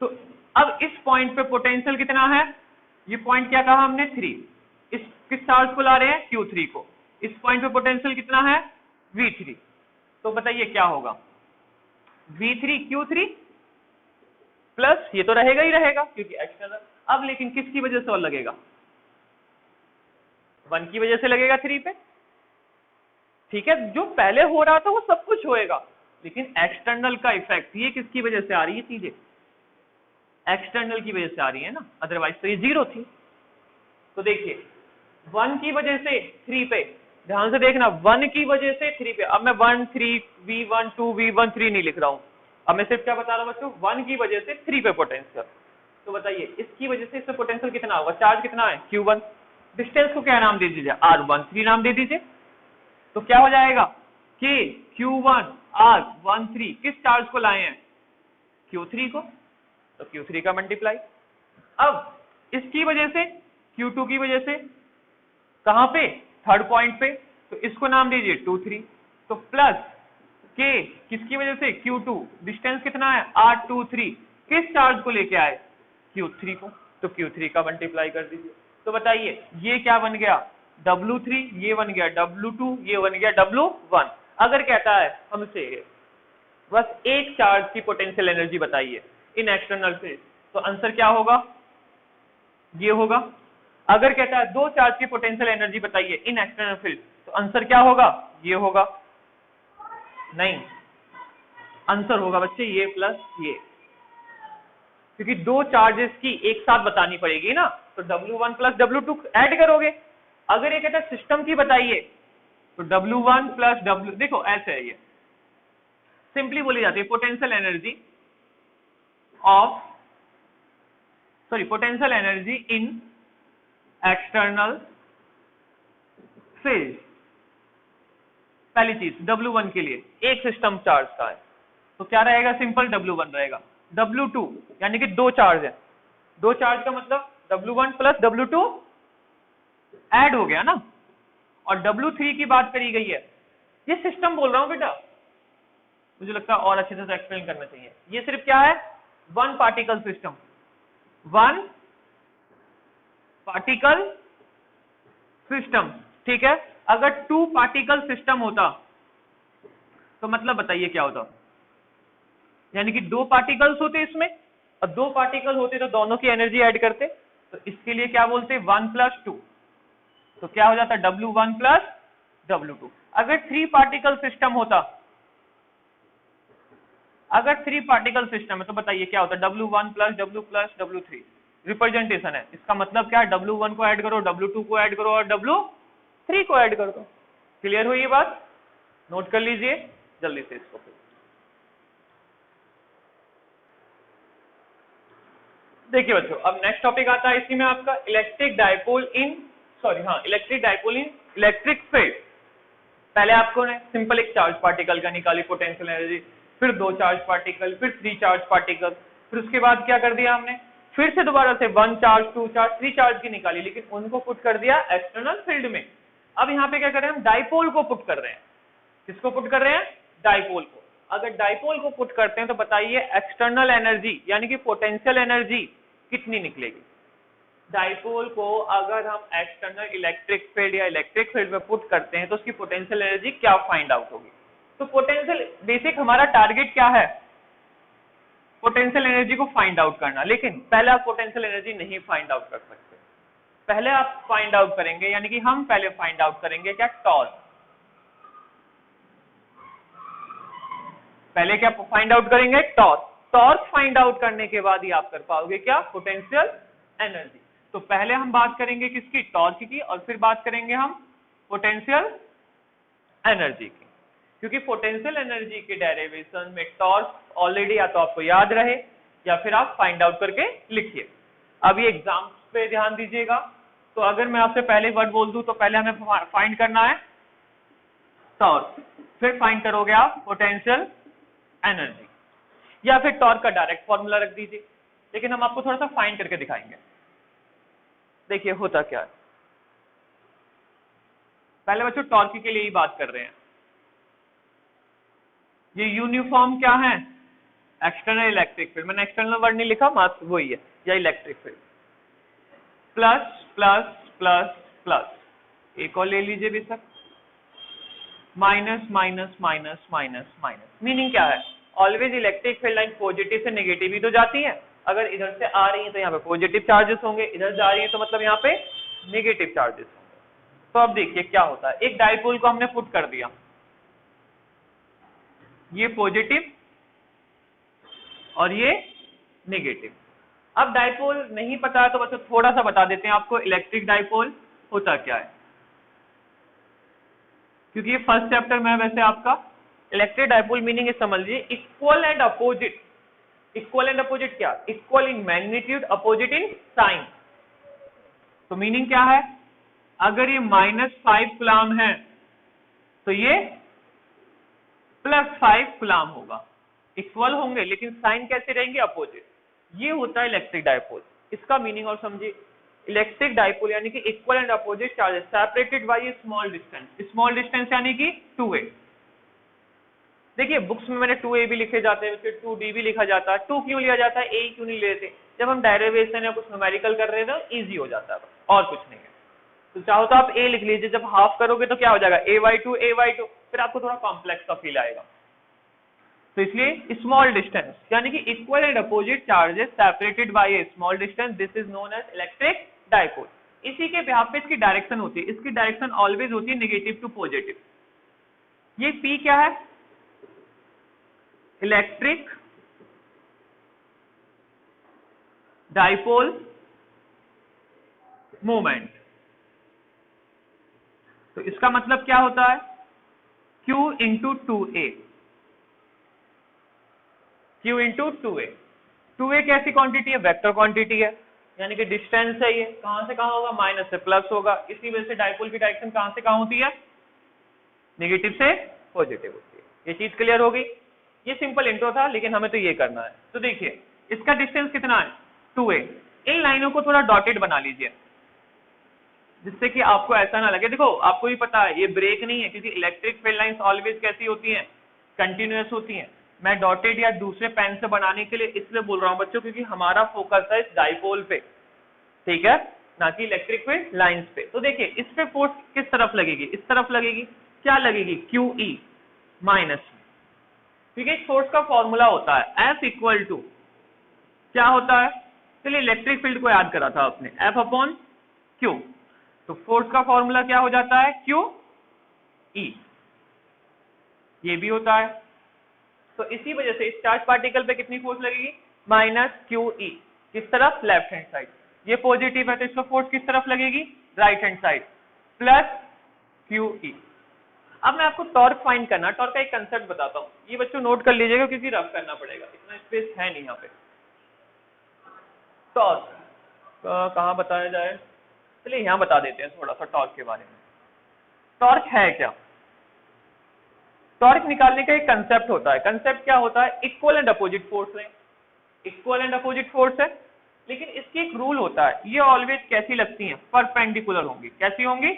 तो अब इस पॉइंट पे पोटेंशियल कितना है? ये पॉइंट क्या कहा हमने? 3। इस किस चार्ज को ला रहे हैं? Q3 को। इस पॉइंट पे पोटेंशियल कितना है? V3। तो बताइए क्या होगा? V3 Q3 प्लस ये तो रहेगा ही रहेगा क्योंकि एक्सटर्नल। अब लेकिन किसकी वजह से और लगेगा? 1 की वजह से लगेगा 3 पे। ठीक है, जो पहले हो रहा था वो सब कुछ होएगा, लेकिन एक्सटर्नल का इफेक्ट ये किसकी वजह से आ रही है? चीजें एक्सटर्नल की वजह से आ रही है ना, अदरवाइज तो ये 0 थी। तो देखिए 1 की वजह से 3 पे, ध्यान से देखना, 1 की वजह से 3 पे। अब मैं 1 3 V1 2 V1 3 नहीं लिख रहा हूं, अब मैं सिर्फ क्या बता रहा हूं बच्चों? 1 की वजह से 3 पे पोटेंशियल। तो बताइए इसकी वजह से इससे पोटेंशियल कितना होगा? चार्ज कितना है? Q1। डिस्टेंस को क्या नाम दे दीजिए? R13 नाम दे दीजिए। तो क्या हो जाएगा कि Q1 R13 किस चार्ज को लाए हैं? Q3 को। तो Q3 का मल्टीप्लाई। अब इसकी वजह से Q2 की वजह से कहां पे? थर्ड पॉइंट पे, तो इसको नाम दीजिए 2 3। तो प्लस के किसकी वजह से? Q2। डिस्टेंस कितना है? R23 किस चार्ज को लेके आए? Q3 को। तो Q3 का मल्टीप्लाई कर दीजिए। तो बताइए ये क्या बन गया? W3, ये बन गया W2, ये बन गया W1। अगर कहता है हमसे बस एक चार्ज की पोटेंशियल एनर्जी बताइए इन एक्सटर्नल फील्ड, तो आंसर क्या होगा? ये होगा। अगर कहता है दो चार्ज की पोटेंशियल एनर्जी बताइए इन एक्सटर्नल फील्ड, तो आंसर क्या होगा? ये होगा। नहीं, आंसर होगा बच्चे ये प्लस ये, क्योंकि दो चार्जेस की एक साथ बतानी पड़ेगी ना, तो W1 प्लस W2 ऐड करोगे। अगर ये कहता है सिस्टम की बताइए, तो W1 प्लस W, देखो ऐसे है, ये सिंपली बोली जाती है potential energy of, sorry potential energy in external field. पहली चीज W1 के लिए एक सिस्टम चार्ज का है, तो क्या रहेगा? सिंपल W1 रहेगा। W2 यानी कि दो चार्ज है, दो चार्ज का मतलब W1 प्लस W2 ऐड हो गया ना, और W3 की बात करी गई है। ये सिस्टम बोल रहा हूं बेटा, मुझे लगता है और अच्छे से एक्सप्लेन करना चाहिए। ये सिर्फ क्या है, one particle system, one particle system, ठीक है। अगर टू पार्टिकल सिस्टम होता तो मतलब बताइए क्या होता, यानी कि दो पार्टिकल्स होते इसमें, और दो पार्टिकल होते तो दोनों की एनर्जी ऐड करते, तो इसके लिए क्या बोलते, 1+2, तो क्या हो जाता W1 + W2। अगर थ्री पार्टिकल सिस्टम होता, अगर थ्री पार्टिकल सिस्टम है तो बताइए क्या होता, W1 + W + W3, रिप्रेजेंटेशन है, इसका मतलब क्या है, W1 को ऐड करो, W2 को ऐड करो और W3 को ऐड कर दो। क्लियर हुई ये बात, नोट कर लीजिए जल्दी से इसको। देखिए बच्चों, अब नेक्स्ट टॉपिक आता है इसी में आपका इलेक्ट्रिक डाइपोल इन इलेक्ट्रिक डाइपोल इन इलेक्ट्रिक फील्ड। पहले आपको ने सिंपल एक चार्ज पार्टिकल का निकाली पोटेंशियल एनर्जी, फिर दो चार्ज पार्टिकल, फिर थ्री चार्ज पार्टिकल, फिर उसके बाद क्या कर दिया हमने, फिर से दोबारा से 1 चार्ज, 2 चार्ज, 3 चार्ज की निकाली, लेकिन उनको पुट कर दिया एक्सटर्नल फील्ड में। अब यहाँ पे क्या कर रहे हैं हम, डाइपोल को पुट कर रहे हैं। किसको पुट कर रहे हैं, डाइपोल को। अगर डाइपोल को पुट करते हैं तो बताइए एक्सटर्नल एनर्जी यानी कि पोटेंशियल एनर्जी कितनी निकलेगी। डाइपोल को अगर हम एक्सटर्नल इलेक्ट्रिक फील्ड या इलेक्ट्रिक फील्ड में पुट करते हैं तो उसकी पोटेंशियल एनर्जी क्या फाइंड आउट होगी। तो पोटेंशियल बेसिक हमारा टारगेट क्या है, पोटेंशियल एनर्जी को फाइंड आउट करना, लेकिन पहले आप पोटेंशियल एनर्जी नहीं फाइंड आउट कर सकते। पहले आप फाइंड आउट करेंगे, यानी कि हम पहले फाइंड आउट करेंगे क्या, टॉर्क। पहले क्या फाइंड आउट करेंगे, टॉर्क। टॉर्क फाइंड आउट करने के बाद ही आप कर पाओगे क्या, पोटेंशियल एनर्जी। तो पहले हम बात करेंगे किसकी, टॉर्क की, और फिर बात करेंगे हम पोटेंशियल एनर्जी की, क्योंकि पोटेंशियल एनर्जी के डेरिवेशन में टॉर्क ऑलरेडी या तो आपको याद रहे या फिर आप फाइंड आउट करके लिखिए। अब ये एग्जाम पे ध्यान दीजिएगा, तो अगर मैं आपसे पहले वर्ड बोल दूं तो पहले हमें फाइंड करना है टॉर्क, फिर फाइंड करोगे आप पोटेंशियल एनर्जी, या फिर टॉर्क का डायरेक्ट फॉर्मूला रख दीजिए, लेकिन हम आपको थोड़ा सा फाइंड करके दिखाएंगे। देखिए होता क्या है, पहले बच्चों टॉर्क के लिए ही बात कर रहे हैं। ये यूनिफॉर्म क्या है, एक्सटर्नल इलेक्ट्रिक फील्ड, मैंने एक्सटर्नल वर्ड नहीं लिखा, मात्र वही है, या electric field. Plus plus plus plus, एक और ले लीजिए बेशक, minus minus minus minus minus. Meaning क्या है, always electric field line positive से नेगेटिव ही तो जाती है। अगर इधर से आ रही है तो यहाँ पे पॉजिटिव चार्जेस होंगे, इधर जा रही है तो मतलब यहाँ पे नेगेटिव चार्जेस होंगे। तो अब देखिए क्या होता है, एक डाइपोल को हमने पुट कर दिया, ये पॉजिटिव और ये नेगेटिव। अब डाइपोल नहीं पता है तो बस थोड़ा सा बता देते हैं आपको, इलेक्ट्रिक डाइपोल होता क्या है, क्योंकि ये फर्स्ट चैप्टर में है वैसे आपका। इलेक्ट्रिक डाइपोल मीनिंग समझ लीजिए, equal and opposite. Equal and opposite क्या, equal in magnitude, opposite in sign. तो मीनिंग क्या है, अगर ये -5 कूलम है तो ये +5 कूलम होगा। इक्वल होंगे लेकिन साइन कैसे रहेंगे, अपोजिट। ये होता है इलेक्ट्रिक डाइपोल। इसका मीनिंग और समझिए, इलेक्ट्रिक डाइपोल यानी कि equal and opposite charges separated by a small distance. Small distance यानी कि 2a। देखिए बुक्स में मैंने 2a भी लिखे जाते हैं, फिर 2d भी लिखा जाता है। 2 क्यों लिया जाता है, a क्यों नहीं लेते, जब हम डेरिवेशन या कुछ न्यूमेरिकल कर रहे हैं तो इजी हो जाता है, और कुछ नहीं है। तो चाहो तो आप a लिख लीजिए, जब हाफ करोगे तो क्या हो जाएगा, a/2, फिर आपको थोड़ा कॉम्प्लेक्स का फील आएगा। तो इसलिए स्मॉल डिस्टेंस यानी कि equal and opposite charges separated by a small distance, this is known as electric dipole. इसी के बिहाफ पे इसकी डायरेक्शन होती है, इसकी डायरेक्शन ऑलवेज होती है नेगेटिव टू पॉजिटिव। ये P क्या है, इलेक्ट्रिक डाइपोल मोमेंट। तो इसका मतलब क्या होता है, Q into 2a, Q into 2a। 2a कैसी क्वांटिटी है, वेक्टर क्वांटिटी है, यानी कि डिस्टेंस है, ये कहां से कहां होगा, माइनस से प्लस होगा। इसी वजह से डाइपोल की डायरेक्शन कहां से कहां होती है, नेगेटिव से पॉजिटिव होती है। ये चीज क्लियर हो गई। ये सिंपल इंट्रो था, लेकिन हमें तो ये करना है। तो देखिए इसका डिस्टेंस कितना है, 2a। इन लाइनों को थोड़ा डॉटेड बना लीजिए, जिससे कि आपको ऐसा ना लगे। देखो आपको भी पता है ये ब्रेक नहीं है, क्योंकि इलेक्ट्रिक फील्ड लाइंस ऑलवेज कैसी होती हैं, कंटिन्यूअस होती हैं। मैं डॉटेड या दूसरे पेन से बनाने के लिए इसलिए बोल रहा हूँ बच्चों, क्योंकि हमारा फोकस है इस डाइपोल पे, ठीक है, ना कि इलेक्ट्रिक फील्ड लाइंस पे। तो देखिए इस पे फोर्स किस तरफ लगेगी, इस तरफ लगेगी। क्या लगेगी, QE माइनस, ठीक है। इस फोर्स का फॉर्मूला होता है F इक्वल टू, क्या होता है, चलिए इलेक्ट्रिक फील्ड को याद करा था आपने, F अपॉन Q। तो फोर्स का फॉर्मूला क्या हो जाता है, QE, ये भी होता है। तो इसी वजह से इस चार्ज पार्टिकल पे कितनी फोर्स लगेगी, माइनस QE, किस तरफ, लेफ्ट हैंड साइड। ये पॉजिटिव है तो इसका फोर्स किस तरफ लगेगी, right hand side, plus QE। अब मैं आपको टॉर्क फाइंड करना, टॉर्क का एक कंसेप्ट बताता हूँ, ये बच्चों नोट कर लीजिएगा क्योंकि रफ करना पड़ेगा, इतना स्पेस है नहीं यहाँ पे। टॉर्क कहाँ बताया जाए, चलिए यहाँ बता देते हैं थोड़ा सा टॉर्क के बारे में। टॉर्क है क्या, टॉर्क निकालने का एक कंसेप्ट होता है। कंसेप्ट क्या होता है, इक्वल एंड अपोजिट फोर्स है, इक्वल एंड अपोजिट फोर्स है, लेकिन इसकी एक रूल होता है, ये ऑलवेज कैसी लगती हैं, परपेंडिकुलर होंगी। कैसी होंगी,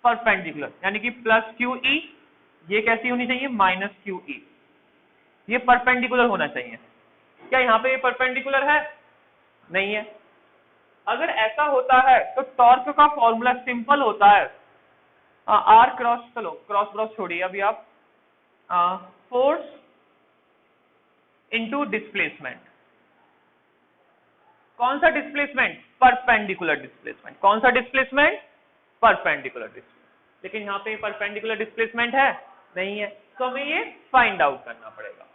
परपेंडिकुलर, यानी कि प्लस QE, ये कैसी होनी चाहिए, माइनस QE, ये परपेंडिकुलर होना चाहिए। क्या यहाँ पे ये परपेंडिकुलर है, नहीं है। अगर ऐसा होता है तो टॉर्क का फॉर्मूला सिंपल होता है, आर क्रॉस, चलो क्रॉस क्रॉस छोड़िए अभी आप, फोर्स इनटू डिस्प्लेसमेंट। कौन सा डिस्प्लेसमेंट, परपेंडिकुलर डिस्प्लेसमेंट। कौन सा डिस्प्लेसमेंट, परपेंडिकुलर डिस्प्लेसमेंट। लेकिन यहाँ पे परपेंडिकुलर डिस्प्लेसमेंट है, नहीं है, तो हमें ये फाइंड आउट करना पड़ेगा,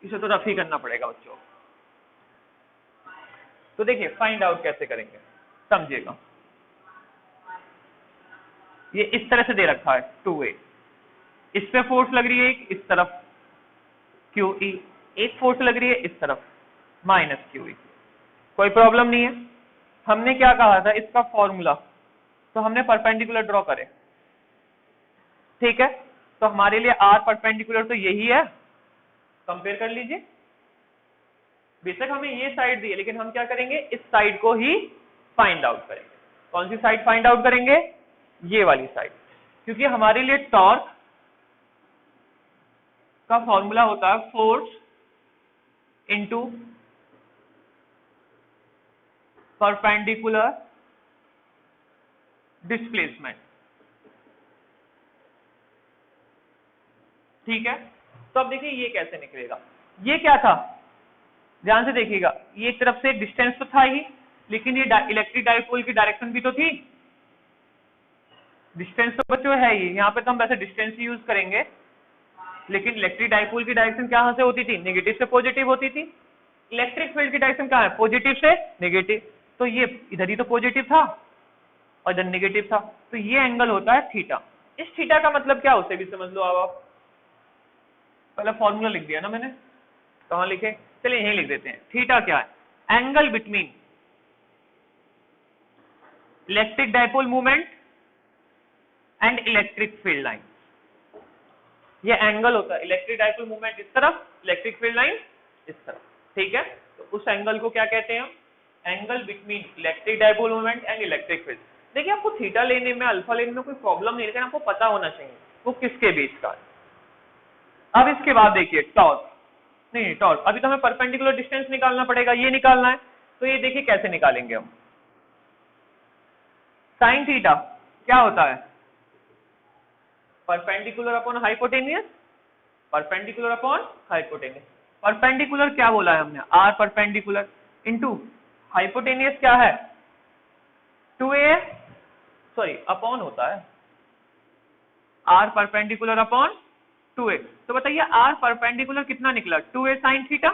इसे तो रफ ही करना पड़ेगा बच्चों। तो देखिए फाइंड आउट कैसे करेंगे, समझिएगा। ये इस तरह से दे रखा है 2A, इस पे फोर्स लग रही है एक इस तरफ QE, एक फोर्स लग रही है इस तरफ माइनस QE। कोई प्रॉब्लम नहीं है। हमने क्या कहा था, इसका फॉर्मूला, तो हमने परपेंडिकुलर ड्रॉ करे, ठीक है। तो हमारे लिए R परपेंडिकुलर तो यही है, कंपेयर कर लीजिए। बेशक हमें ये साइड दी है, लेकिन हम क्या करेंगे, इस साइड को ही फाइंड आउट करेंगे। कौन सी साइड फाइंड आउट करेंगे, ये वाली साइड, क्योंकि हमारे लिए टॉर्क का फॉर्मूला होता है फोर्स इनटू परपेंडिकुलर डिस्प्लेसमेंट, ठीक है। तो अब देखिए ये कैसे निकलेगा, ये क्या था, ध्यान से देखिएगा, ये एक तरफ से डिस्टेंस तो था ही, लेकिन ये इलेक्ट्रिक डाइपोल की डायरेक्शन भी तो थी। डिस्टेंस तो बच्चों है ही, यहाँ पे तो हम वैसे डिस्टेंस ही यूज करेंगे, लेकिन इलेक्ट्रिक डाइपोल की डायरेक्शन कहाँ से होती थी, नेगेटिव से पॉजिटिव होती थी। इलेक्ट्रिक फील्ड की डायरेक्शन कहाँ है, पॉजिटिव से नेगेटिव। तो ये इधर ही तो पॉजिटिव था और इधर नेगेटिव था, तो ये एंगल होता है थीटा। इस थीटा का मतलब क्या, उसे भी समझ लो आप। पहले फॉर्मूला लिख दिया ना मैंने, कहाँ लिखे, चलिए यहीं लिख देते हैं। थीटा क्या है, angle between electric dipole movement and electric field line. ये एंगल होता है, इलेक्ट्रिक डाइपोल मूवमेंट इस तरफ, इलेक्ट्रिक फील्ड लाइन इस तरफ, ठीक है। तो उस एंगल को क्या कहते हैं, angle between electric dipole movement and electric field. देखिए आपको थीटा लेने में, अल्फा लेने में कोई प्रॉब्लम नहीं, लेकिन आपको पता होना चाहिए वो किसके बीच का है। अब इसके बाद देखिए टॉर्क, नहीं टॉर्क, अभी तो हमें परपेंडिकुलर डिस्टेंस निकालना पड़ेगा, ये निकालना है। तो ये देखिए कैसे निकालेंगे हम, साइन थीटा क्या होता है, perpendicular upon hypotenuse, perpendicular upon hypotenuse. Perpendicular क्या बोला है हमने, आर परपेंडिकुलर इनटू हाइपोटेनियस क्या है 2A, सॉरी अपॉन होता है, आर परपेंडिकुलर अपॉन 2A। तो बताइए आर परपेंडिकुलर कितना निकला, 2A साइन थीटा।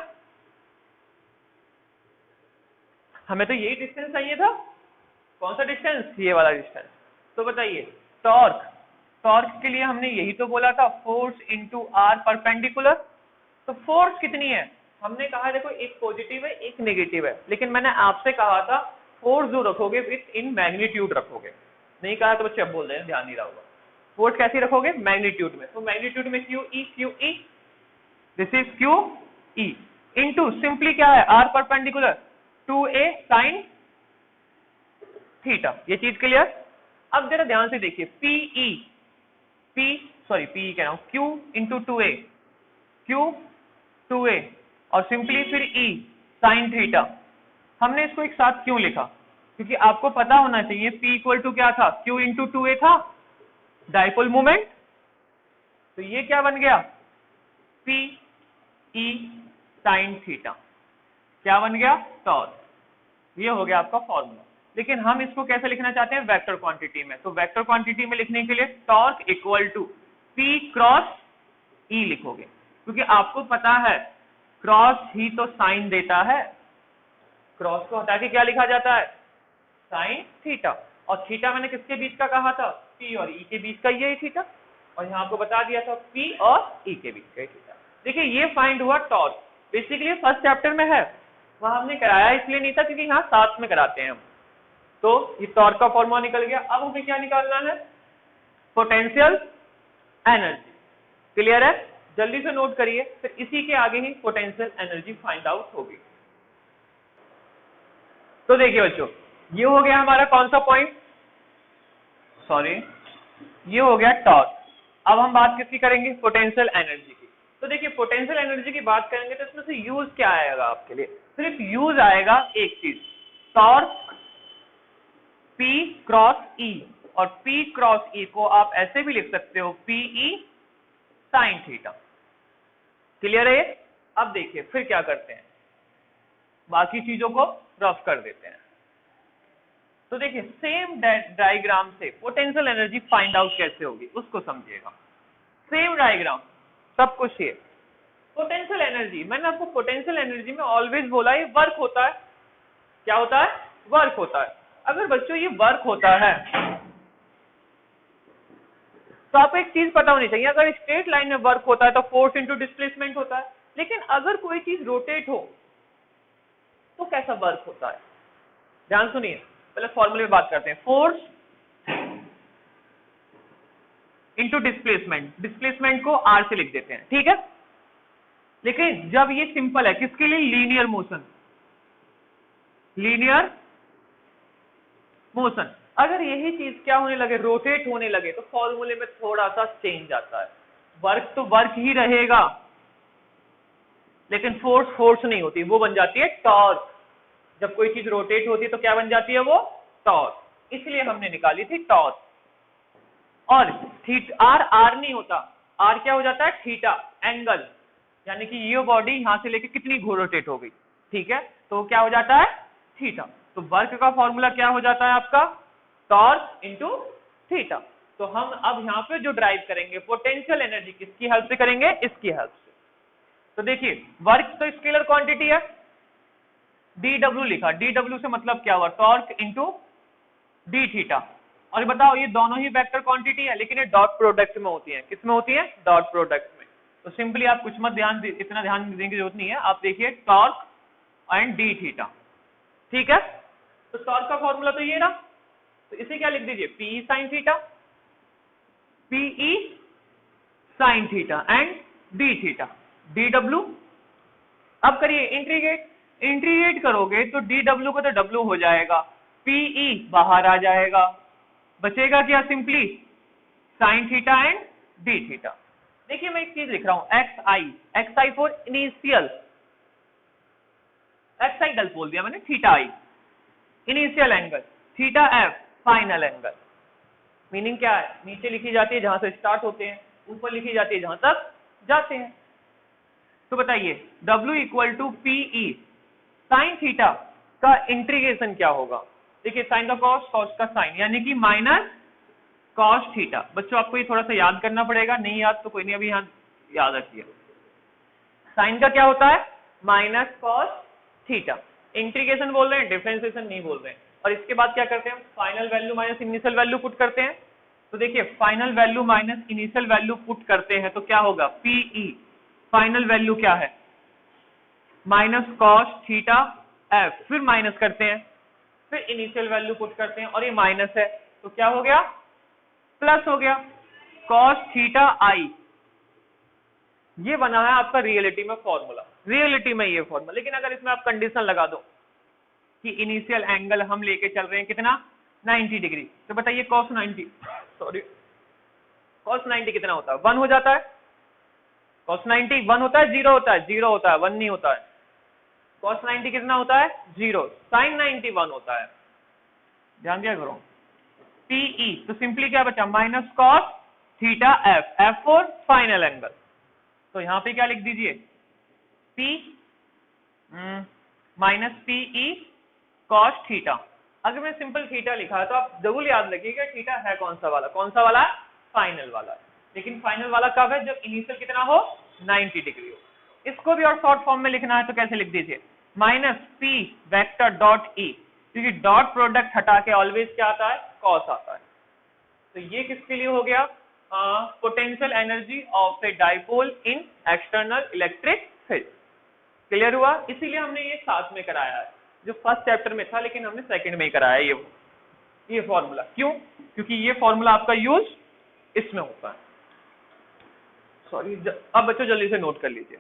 हमें तो यही डिस्टेंस चाहिए था, कौन सा डिस्टेंस, ये वाला डिस्टेंस। तो बताइए टॉर्क, टॉर्क के लिए हमने यही तो बोला था, फोर्स इनटू आर परपेंडिकुलर। तो फोर्स कितनी है, हमने कहा देखो एक पॉजिटिव है एक नेगेटिव है, लेकिन मैंने आपसे कहा था फोर्स जो रखोगे विथ इन मैग्नीट्यूड रखोगे, नहीं कहा तो बच्चे अब बोल रहे हैं, ध्यान नहीं रहा होगा। फोर्स कैसी रखोगे, मैग्नीट्यूड में। तो मैग्नीट्यूड में QE, this is QE into simply क्या है, are perpendicular 2A sine theta. ये चीज क्लियर। अब जरा ध्यान से देखिए, पीई कह रहा हूं, Q into 2a, Q 2a और सिंपली फिर E साइन थीटा। हमने इसको एक साथ क्यों लिखा? क्योंकि आपको पता होना चाहिए P इक्वल टू क्या था, Q इंटू 2a था, डाइपोल मोमेंट। तो ये क्या बन गया, P E साइन थीटा, क्या बन गया, टॉर्क। ये हो गया आपका फॉर्मूला। लेकिन हम इसको कैसे लिखना चाहते हैं, वेक्टर क्वांटिटी में। तो वेक्टर क्वांटिटी में लिखने के लिए torque equal to P cross E लिखोगे, क्योंकि आपको पता है क्रॉस ही तो साइन देता है, क्रॉस को हटा के क्या लिखा जाता है, साइन थीटा। और थीटा मैंने किसके बीच का कहा था, P और E के बीच का ये थीटा, और यहाँ आपको बता दिया था P और E के बीच का थीटा। देखिए ये फाइंड हुआ टॉर्क, बेसिकली फर्स्ट चैप्टर में है, वहां हमने कराया इसलिए नहीं था क्योंकि यहाँ साथ में कराते हैं हम। तो ये टॉर्क का फॉर्मूला निकल गया। अब हमें क्या निकालना है, पोटेंशियल एनर्जी। क्लियर है, जल्दी से नोट करिए, फिर इसी के आगे ही पोटेंशियल एनर्जी फाइंड आउट होगी। तो देखिए बच्चों, ये हो गया हमारा कौन सा पॉइंट, सॉरी ये हो गया टॉर्क। अब हम बात किसकी करेंगे, पोटेंशियल एनर्जी की। तो देखिए पोटेंशियल एनर्जी की बात करेंगे तो इसमें से यूज क्या आएगा आपके लिए, सिर्फ यूज आएगा एक चीज, टॉर्क P क्रॉस E, और P क्रॉस E को आप ऐसे भी लिख सकते हो PE साइन थीटा। क्लियर है? अब देखिए फिर क्या करते हैं, बाकी चीजों को रफ कर देते हैं। तो देखिए सेम डायग्राम से पोटेंशियल एनर्जी फाइंड आउट कैसे होगी उसको समझिएगा। सेम डायग्राम, सब कुछ ये पोटेंशियल एनर्जी। मैंने आपको पोटेंशियल एनर्जी में ऑलवेज बोला ये वर्क होता है, क्या होता है, वर्क होता है। अगर बच्चों ये वर्क होता है तो आपको एक चीज पता होनी चाहिए, अगर स्ट्रेट लाइन में वर्क होता है तो फोर्स इंटू डिस्प्लेसमेंट होता है, लेकिन अगर कोई चीज रोटेट हो तो कैसा वर्क होता है, ध्यान सुनिए, पहले फॉर्मूले में बात करते हैं। फोर्स इंटू डिस्प्लेसमेंट, डिस्प्लेसमेंट को R से लिख देते हैं, ठीक है। लेकिन जब ये सिंपल है, किसके लिए, लीनियर मोशन, लीनियर मोशन। अगर यही चीज क्या होने लगे, रोटेट होने लगे, तो फॉर्मूले में थोड़ा सा चेंज आता है। वर्क तो वर्क ही रहेगा, लेकिन फोर्स नहीं होती, वो बन जाती है टॉर्क। जब कोई चीज रोटेट होती है तो क्या बन जाती है, वो टॉर्क। इसलिए हमने निकाली थी टॉर्क। और आर नहीं होता, आर क्या हो जाता है, थीटा एंगल, यानी कि ये बॉडी यहां से लेके कितनी रोटेट हो गई, ठीक है, तो क्या हो जाता है, थीटा। तो वर्क का फॉर्मूला क्या हो जाता है आपका, टॉर्क इंटू थीटा। तो हम अब यहाँ पे जो ड्राइव करेंगे पोटेंशियल एनर्जी किसकी हेल्प से करेंगे, इसकी हेल्प से। तो देखिए वर्क तो स्केलर क्वांटिटी है, dw लिखा, dw से मतलब क्या हुआ, टॉर्क इंटू डी थीटा। और बताओ ये दोनों ही वेक्टर क्वांटिटी है, लेकिन ये डॉट प्रोडक्ट में होती है, किस में होती है, डॉट प्रोडक्ट में। तो सिंपली आप कुछ मत इतना ध्यान देने की जरूरत नहीं है, आप देखिए टॉर्क एंड डी थीटा, ठीक है। तो टॉर्क का फॉर्मूला तो ये ना, तो इसे क्या लिख दीजिए, PE sine theta, PE sine theta and d theta, dw। अब करिए इंटीग्रेट, इंटीग्रेट करोगे तो dw को तो w हो जाएगा, PE बाहर आ जाएगा, बचेगा क्या, simply sign theta and d theta. देखिए मैं एक चीज लिख रहा हूं, xi फॉर इनिशियल, xi गलत बोल दिया मैंने, theta i initial angle, theta f final angle. Meaning क्या है, नीचे लिखी जाती है जहां से स्टार्ट होते हैं, ऊपर लिखी जाती है जहां तक जाते हैं। तो बताइए W equal to PE sine theta का इंटीग्रेशन क्या होगा, देखिए साइन का कॉस, कॉस का साइन, यानी कि माइनस कॉस थीटा। बच्चों आपको ये थोड़ा सा याद करना पड़ेगा, नहीं याद तो कोई नहीं, अभी यहाँ याद रखिए। साइन का क्या होता है, माइनस कॉस थीटा, इंटीग्रेशन बोल रहे हैं, डिफरेंशिएशन नहीं बोल रहे हैं। और इसके बाद क्या करते हैं, final value minus initial value put करते हैं। तो देखिए final value minus initial value put करते हैं तो क्या होगा, PE फाइनल वैल्यू क्या है, माइनस कॉस थीटा f, फिर माइनस करते हैं, फिर इनिशियल वैल्यू पुट करते हैं, और ये माइनस है तो क्या हो गया, प्लस हो गया, कॉस थीटा i। ये बना है आपका रियलिटी में फॉर्मूला, रियलिटी में ये फॉर्मूला। लेकिन अगर इसमें आप कंडीशन लगा दो कि इनिशियल एंगल हम लेके चल रहे हैं कितना, 90 डिग्री। तो बताइए cos 90 सॉरी cos 90 कितना होता है? 1 हो जाता है। cos 90 1 होता है, 0 होता है? 0 होता है, 1 नहीं होता है। cos 90 कितना होता है? 0। sin 90 1 होता है। ध्यान दिया करो। PE तो सिंपली क्या बचा? Minus cos theta f, f for final angle. तो यहां पे क्या लिख दीजिए? P minus PE cos theta. अगर मैं सिंपल थीटा लिखा तो आप जरूर याद रखिएगा थीटा है कौन सा वाला? कौन सा वाला? फाइनल वाला। लेकिन फाइनल वाला कब है? जब इनिशियल कितना हो? 90 डिग्री हो। इसको भी और शॉर्ट फॉर्म में लिखना है तो कैसे लिख दीजिए? Minus P vector dot E, क्योंकि डॉट प्रोडक्ट हटा के ऑलवेज क्या आता है? कॉस आता है। तो ये किसके लिए हो गया? Potential energy of a dipole in external electric field. Clear हुआ? इसीलिए हमने ये साथ में कराया है, जो फर्स्ट चैप्टर में था लेकिन हमने सेकंड में ही कराया ये फॉर्मूला। क्यों? क्योंकि ये फॉर्मूला आपका यूज इसमें होता है। सॉरी, अब बच्चों जल्दी से नोट कर लीजिए।